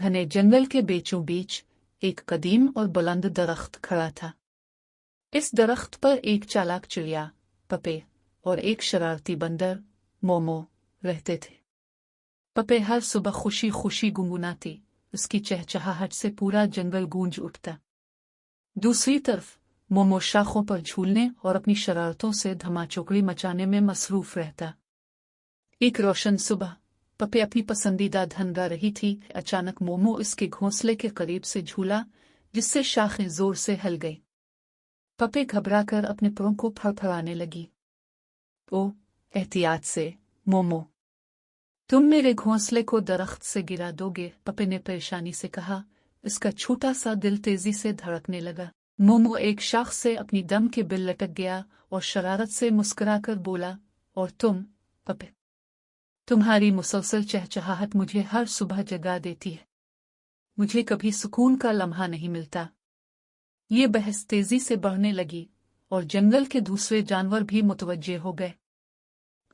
घने जंगल के बीचों बीच एक कदीम और बुलंद दरख्त खड़ा था। इस दरख्त पर एक चालाक चिड़िया पपे और एक शरारती बंदर मोमो रहते थे। पपे हर सुबह खुशी खुशी गुनगुनाती, उसकी चहचहाहट से पूरा जंगल गूंज उठता। दूसरी तरफ मोमो शाखों पर झूलने और अपनी शरारतों से धमाचौकड़ी मचाने में मसरूफ रहता। एक रोशन सुबह पपे अपनी पसंदीदा धन गा रही थी। अचानक मोमो उसके घोंसले के करीब से झूला, जिससे शाखें जोर से हिल गई। पपे घबराकर अपने पैरों को फड़फड़ाने लगी। ओ, एहतियात से मोमो, तुम मेरे घोंसले को दरख्त से गिरा दोगे, पपे ने परेशानी से कहा। इसका छोटा सा दिल तेजी से धड़कने लगा। मोमो एक शाख से अपनी दम के बिल लटक गया और शरारत से मुस्कुराकर बोला, और तुम पपे, तुम्हारी मुसलसल चहचहाहट मुझे हर सुबह जगा देती है। मुझे कभी सुकून का लम्हा नहीं मिलता। ये बहस तेजी से बढ़ने लगी और जंगल के दूसरे जानवर भी मुतवज्जे हो गए।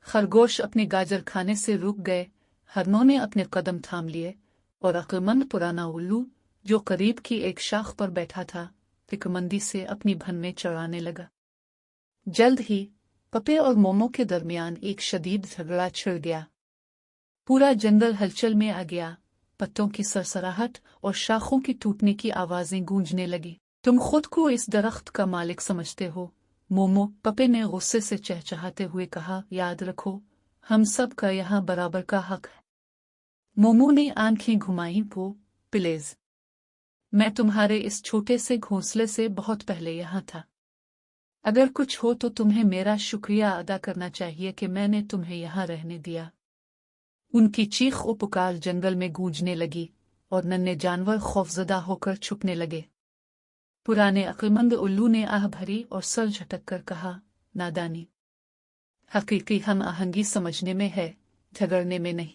खरगोश अपने गाजर खाने से रुक गए, हरनों ने अपने कदम थाम लिए और अक्लमंद पुराना उल्लू, जो करीब की एक शाख पर बैठा था, फिक्रमंदी से अपनी भन में चढ़ाने लगा। जल्द ही पपे और मोमो के दरमियान एक शदीद झगड़ा छिड़ गया। पूरा जंगल हलचल में आ गया। पत्तों की सरसराहट और शाखों की टूटने की आवाजें गूंजने लगी। तुम खुद को इस दरख्त का मालिक समझते हो, मोमो, पपे ने गुस्से से चहचहाते हुए कहा। याद रखो, हम सब का यहाँ बराबर का हक है। मोमो ने आंखें घुमाई। प्लीज, मैं तुम्हारे इस छोटे से घोंसले से बहुत पहले यहाँ था। अगर कुछ हो तो तुम्हें मेरा शुक्रिया अदा करना चाहिए कि मैंने तुम्हें यहाँ रहने दिया। उनकी चीख और पुकार जंगल में गूंजने लगी और नन्हे जानवर खौफजदा होकर छुपने लगे। पुराने अक्लमंद उल्लू ने आह भरी और सर झटक कर कहा, नादानी। हकीकी हम आहंगी समझने में है, झगड़ने में नहीं।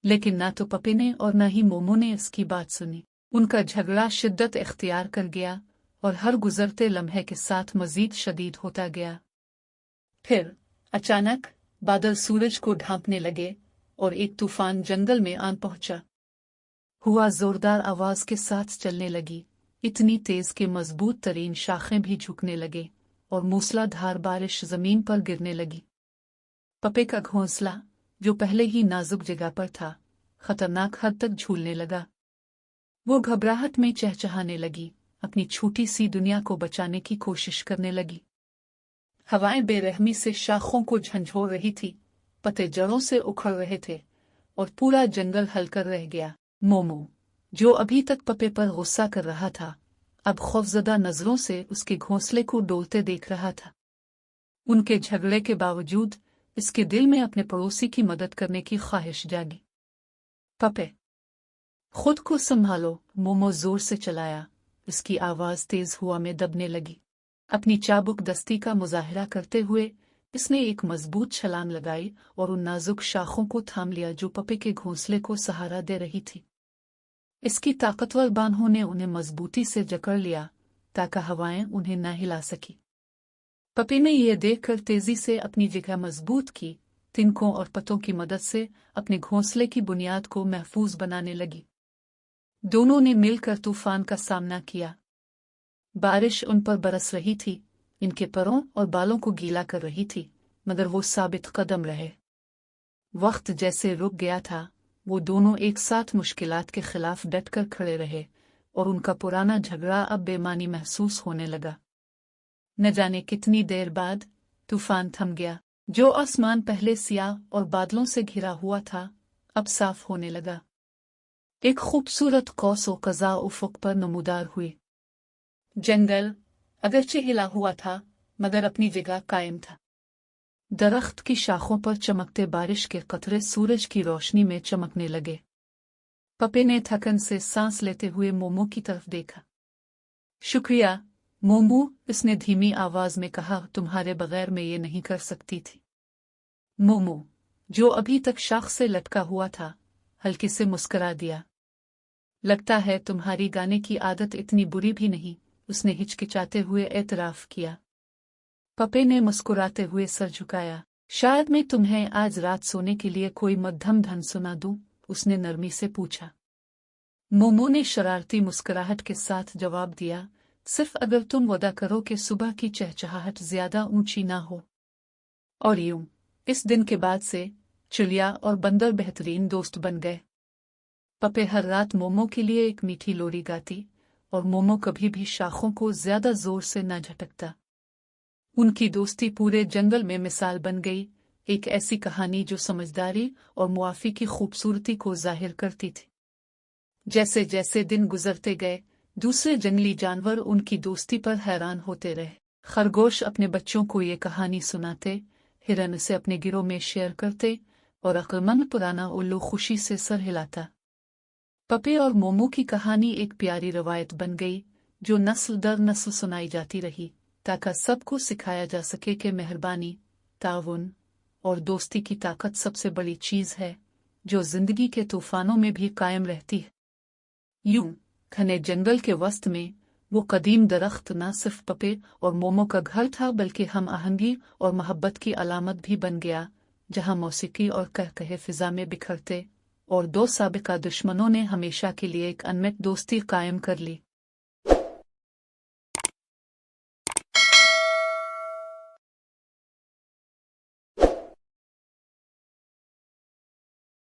लेकिन ना तो पपे ने और ना ही मोमो ने इसकी बात सुनी। उनका झगड़ा शिद्दत इख्तियार कर गया और हर गुजरते लम्हे के साथ मजीद शदीद होता गया। फिर अचानक बादल सूरज को ढांपने लगे और एक तूफान जंगल में आन पहुंचा। हुआ जोरदार आवाज के साथ चलने लगी, इतनी तेज कि मजबूत तरीन शाखें भी झुकने लगे और मूसलाधार बारिश जमीन पर गिरने लगी। पपे का घोंसला, जो पहले ही नाजुक जगह पर था, खतरनाक हद तक झूलने लगा। वो घबराहट में चहचहाने लगी, अपनी छोटी सी दुनिया को बचाने की कोशिश करने लगी। हवाएं बेरहमी से शाखों को झंझोर रही थी, पत्ते जड़ों से उखड़ रहे थे और पूरा जंगल हलकर रह गया। मोमो, जो अभी तक पपे पर गुस्सा कर रहा था, अब खौफजदा नजरों से उसके घोंसले को डोलते देख रहा था। उनके झगड़े के बावजूद इसके दिल में अपने पड़ोसी की मदद करने की ख्वाहिश जागी। पपे, खुद को संभालो, मोमो जोर से चलाया। इसकी आवाज तेज हवा में दबने लगी। अपनी चाबुक दस्ती का मुजाहिरा करते हुए इसने एक मजबूत छलांग लगाई और उन नाजुक शाखों को थाम लिया जो पपे के घोंसले को सहारा दे रही थी। इसकी ताकतवर बाहों ने उन्हें मजबूती से जकड़ लिया ताकि हवाएं उन्हें न हिला सकी। पपे ने यह देखकर तेजी से अपनी जगह मजबूत की, तिनकों और पत्तों की मदद से अपने घोंसले की बुनियाद को महफूज बनाने लगी। दोनों ने मिलकर तूफान का सामना किया। बारिश उन पर बरस रही थी, इनके परों और बालों को गीला कर रही थी, मगर वो साबित कदम रहे। वक्त जैसे रुक गया था, वो दोनों एक साथ मुश्किलात के खिलाफ डटकर खड़े रहे और उनका पुराना झगड़ा अब बेमानी महसूस होने लगा। न जाने कितनी देर बाद तूफान थम गया। जो आसमान पहले सियाह और बादलों से घिरा हुआ था, अब साफ होने लगा। एक खूबसूरत कौस और कज़ा उफ़ुक़ पर नमूदार हुई। जंगल अगरचे हिला हुआ था, मगर अपनी जगह कायम था। दरख्त की शाखों पर चमकते बारिश के कतरे सूरज की रोशनी में चमकने लगे। पपे ने थकन से सांस लेते हुए मोमो की तरफ देखा। शुक्रिया, मोमो, इसने धीमी आवाज में कहा। तुम्हारे बगैर मैं ये नहीं कर सकती थी। मोमो, जो अभी तक शाख से लटका हुआ था, हल्के से मुस्कुरा दिया। लगता है तुम्हारी गाने की आदत इतनी बुरी भी नहीं, उसने हिचकिचाते हुए एतराफ किया। पपे ने मुस्कुराते हुए सर झुकाया। शायद मैं तुम्हें आज रात सोने के लिए कोई मध्यम धन सुना दूं, उसने नरमी से पूछा। मोमो ने शरारती मुस्कुराहट के साथ जवाब दिया, सिर्फ अगर तुम वादा करो कि सुबह की चहचहाहट ज्यादा ऊंची ना हो। और यूं इस दिन के बाद से चिड़िया और बंदर बेहतरीन दोस्त बन गए। पपे हर रात मोमो के लिए एक मीठी लोरी गाती और मोमो कभी भी शाखों को ज्यादा जोर से न झटकता। उनकी दोस्ती पूरे जंगल में मिसाल बन गई, एक ऐसी कहानी जो समझदारी और मुआफी की खूबसूरती को जाहिर करती थी। जैसे जैसे दिन गुजरते गए, दूसरे जंगली जानवर उनकी दोस्ती पर हैरान होते रहे। खरगोश अपने बच्चों को ये कहानी सुनाते, हिरन से अपने गिरोह में शेयर करते और अक्लमंद पुराना उल्लू खुशी से सर हिलाता। पपे और मोमो की कहानी एक प्यारी रवायत बन गई जो नस्ल दर नस्ल सुनाई जाती रही, ताकि सबको सिखाया जा सके कि मेहरबानी, ताउन और दोस्ती की ताकत सबसे बड़ी चीज है जो जिंदगी के तूफानों में भी कायम रहती है। यूं घने जंगल के वस्त में वो कदीम दरख्त न सिर्फ पपे और मोमो का घर था बल्कि हम आहंगी और मोहब्बत की अलामत भी बन गया, जहां मौसीकी और कहकहे फिजा में बिखरते और दो साबिका दुश्मनों ने हमेशा के लिए एक अनमिट दोस्ती कायम कर ली।